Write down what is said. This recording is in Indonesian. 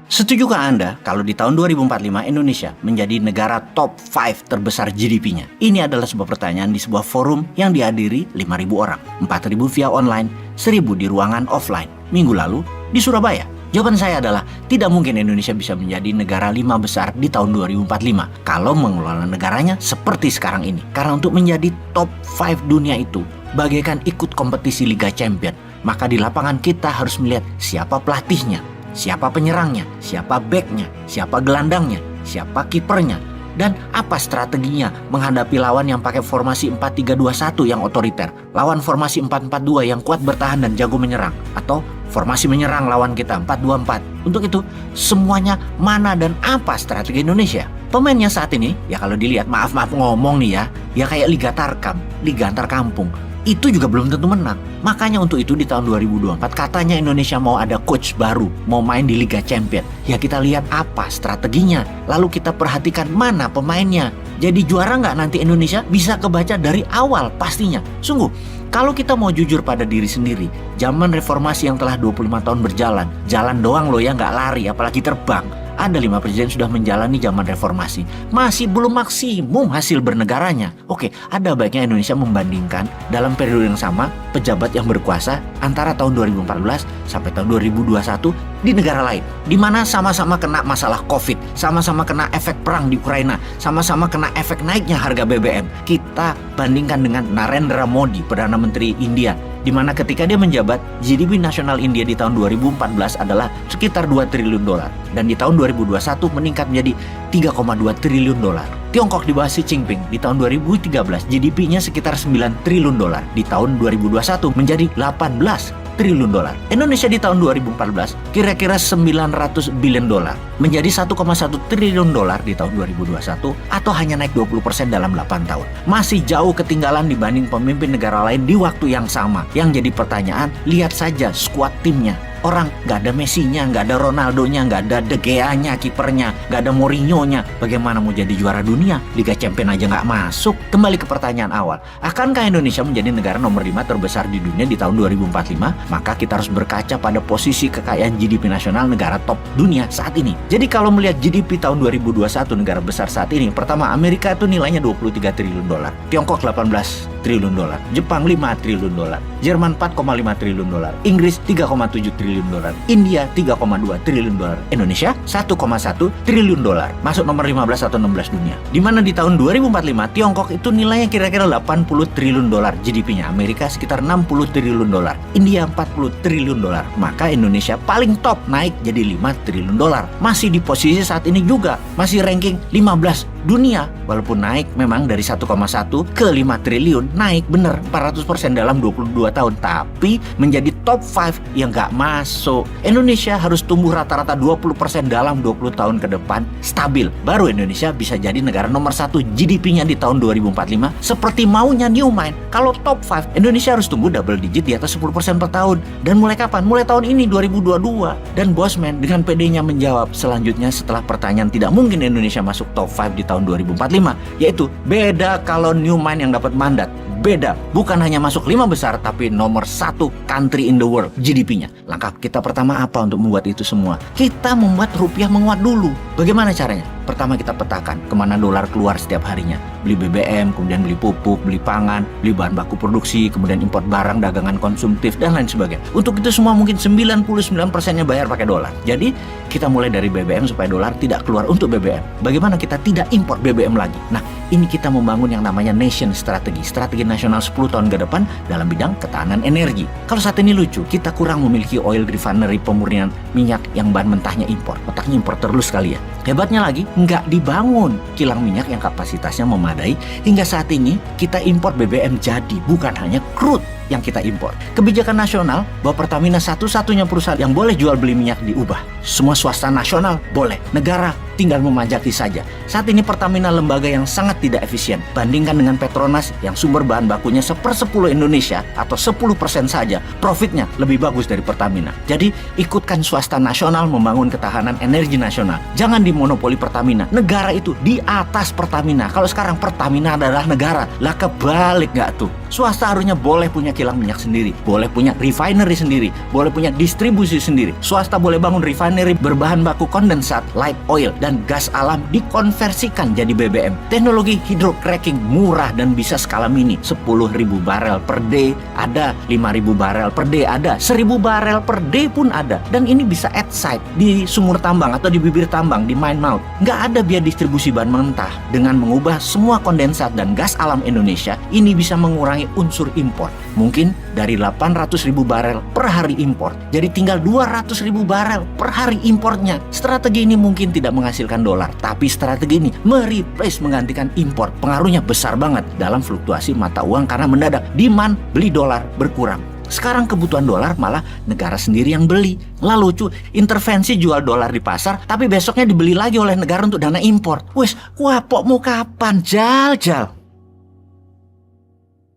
Setujukah Anda kalau di tahun 2045 Indonesia menjadi negara top 5 terbesar GDP-nya? Ini adalah sebuah pertanyaan di sebuah forum yang dihadiri 5.000 orang, 4.000 via online, 1.000 di ruangan offline, minggu lalu di Surabaya. Jawaban saya adalah tidak mungkin Indonesia bisa menjadi negara 5 besar di tahun 2045 kalau mengelola negaranya seperti sekarang ini. Karena untuk menjadi top 5 dunia itu bagaikan ikut kompetisi Liga Champion, maka di lapangan kita harus melihat siapa pelatihnya, siapa penyerangnya, siapa backnya, siapa gelandangnya, siapa kipernya, dan apa strateginya menghadapi lawan yang pakai formasi 4-3-2-1 yang otoriter, lawan formasi 4-4-2 yang kuat bertahan dan jago menyerang, atau formasi menyerang lawan kita 4-2-4. Untuk itu, semuanya mana dan apa strategi Indonesia? Pemainnya saat ini, ya kalau dilihat, maaf ngomong nih ya kayak Liga Tarkam, Liga Antar Kampung. Itu juga belum tentu menang. Makanya untuk itu di tahun 2024 katanya Indonesia mau ada coach baru, mau main di Liga Champion. Ya kita lihat apa strateginya, lalu kita perhatikan mana pemainnya. Jadi juara nggak nanti Indonesia bisa kebaca dari awal pastinya. Sungguh, kalau kita mau jujur pada diri sendiri, zaman reformasi yang telah 25 tahun berjalan, jalan doang loh ya, nggak lari apalagi terbang. Ada 5 presiden sudah menjalani zaman reformasi, masih belum maksimum hasil bernegaranya. Oke, ada baiknya Indonesia membandingkan dalam periode yang sama pejabat yang berkuasa antara tahun 2014 sampai tahun 2021 di negara lain, di mana sama-sama kena masalah COVID, sama-sama kena efek perang di Ukraina, sama-sama kena efek naiknya harga BBM. Kita bandingkan dengan Narendra Modi, Perdana Menteri India, di mana ketika dia menjabat, GDP nasional India di tahun 2014 adalah sekitar 2 triliun dolar. Dan di tahun 2021 meningkat menjadi 3,2 triliun dolar. Tiongkok di bawah Xi Jinping di tahun 2013 GDP-nya sekitar 9 triliun dolar. Di tahun 2021 menjadi 18 triliun dolar. Indonesia di tahun 2014 kira-kira 900 billion dolar. Menjadi 1,1 triliun dolar di tahun 2021 atau hanya naik 20% dalam 8 tahun. Masih jauh ketinggalan dibanding pemimpin negara lain di waktu yang sama. Yang jadi pertanyaan, lihat saja skuad timnya. Orang nggak ada Messi-nya, nggak ada Ronaldo-nya, nggak ada De Gea-nya, kipernya, nggak ada Mourinho-nya. Bagaimana mau jadi juara dunia? Liga Champion aja nggak masuk. Kembali ke pertanyaan awal. Akankah Indonesia menjadi negara nomor 5 terbesar di dunia di tahun 2045? Maka kita harus berkaca pada posisi kekayaan GDP nasional negara top dunia saat ini. Jadi kalau melihat GDP tahun 2021 negara besar saat ini, pertama Amerika itu nilainya 23 triliun dolar, Tiongkok 18 triliun dolar, Jepang 5 triliun dolar, Jerman 4,5 triliun dolar, Inggris 3,7 triliun dolar, India 3,2 triliun dolar, Indonesia 1,1 triliun dolar. Masuk nomor 15 atau 16 dunia. Di mana di tahun 2045 Tiongkok itu nilainya kira-kira 80 triliun dolar GDP-nya, Amerika sekitar 60 triliun dolar, India 40 triliun dolar. Maka Indonesia paling top naik jadi 5 triliun dolar. Masih di posisi saat ini juga, masih ranking 15 dunia. Walaupun naik memang dari 1,1 ke 5 triliun, naik bener 400% dalam 22 tahun. Tapi menjadi top 5 yang gak masuk. Indonesia harus tumbuh rata-rata 20% dalam 20 tahun ke depan stabil. Baru Indonesia bisa jadi negara nomor 1 GDP-nya di tahun 2045 seperti maunya Newmind. Kalau top 5, Indonesia harus tumbuh double digit di atas 10% per tahun. Dan mulai kapan? Mulai tahun ini 2022. Dan Bosman dengan PD-nya menjawab selanjutnya setelah pertanyaan tidak mungkin Indonesia masuk top 5 di tahun 2045, yaitu beda kalau Newmind yang dapat mandat. Beda, bukan hanya masuk 5 besar tapi nomor 1 country in the world GDP-nya. Langkah kita pertama apa untuk membuat itu semua? Kita membuat rupiah menguat dulu. Bagaimana caranya? Pertama kita petakan kemana dolar keluar setiap harinya. Beli BBM, kemudian beli pupuk, beli pangan, beli bahan baku produksi, kemudian impor barang, dagangan konsumtif, dan lain sebagainya. Untuk itu semua mungkin 99%-nya bayar pakai dolar. Jadi kita mulai dari BBM supaya dolar tidak keluar untuk BBM. Bagaimana kita tidak impor BBM lagi? Nah, ini kita membangun yang namanya nation strategy, strategi nasional 10 tahun ke depan dalam bidang ketahanan energi. Kalau saat ini lucu, kita kurang memiliki oil refinery pemurnian minyak yang bahan mentahnya impor. Otaknya impor terus kali ya. Hebatnya lagi, nggak dibangun kilang minyak yang kapasitasnya memadai. Hingga saat ini kita impor BBM jadi, bukan hanya crude yang kita impor. Kebijakan nasional bahwa Pertamina satu-satunya perusahaan yang boleh jual beli minyak diubah. Semua swasta nasional boleh. Negara tinggal memajaki saja. Saat ini Pertamina lembaga yang sangat tidak efisien. Bandingkan dengan Petronas yang sumber bahan bakunya 1/10 Indonesia atau 10% saja, profitnya lebih bagus dari Pertamina. Jadi ikutkan swasta nasional membangun ketahanan energi nasional. Jangan dimonopoli Pertamina. Negara itu di atas Pertamina. Kalau sekarang Pertamina adalah negara, lah kebalik nggak tuh? Swasta harusnya boleh punya kilang minyak sendiri, boleh punya refinery sendiri, boleh punya distribusi sendiri. Swasta boleh bangun refinery berbahan baku kondensat, light oil, dan gas alam dikonversikan jadi BBM. Teknologi hydrocracking murah dan bisa skala mini. 10.000 barel per day ada, 5.000 barel per day ada, 1.000 barel per day pun ada. Dan ini bisa at site, di sumur tambang atau di bibir tambang, di mine mouth. Nggak ada biaya distribusi bahan mentah. Dengan mengubah semua kondensat dan gas alam Indonesia, ini bisa mengurangi unsur impor. Mungkin dari 800.000 barel per hari impor, jadi tinggal 200.000 barel per hari importnya. Strategi ini mungkin tidak menghasilkan dolar, tapi strategi ini mereplace, menggantikan impor. Pengaruhnya besar banget dalam fluktuasi mata uang karena mendadak demand beli dolar berkurang. Sekarang kebutuhan dolar malah negara sendiri yang beli. Lalu lucu, intervensi jual dolar di pasar, tapi besoknya dibeli lagi oleh negara untuk dana impor. Wes, kuapokmu kapan, Jal?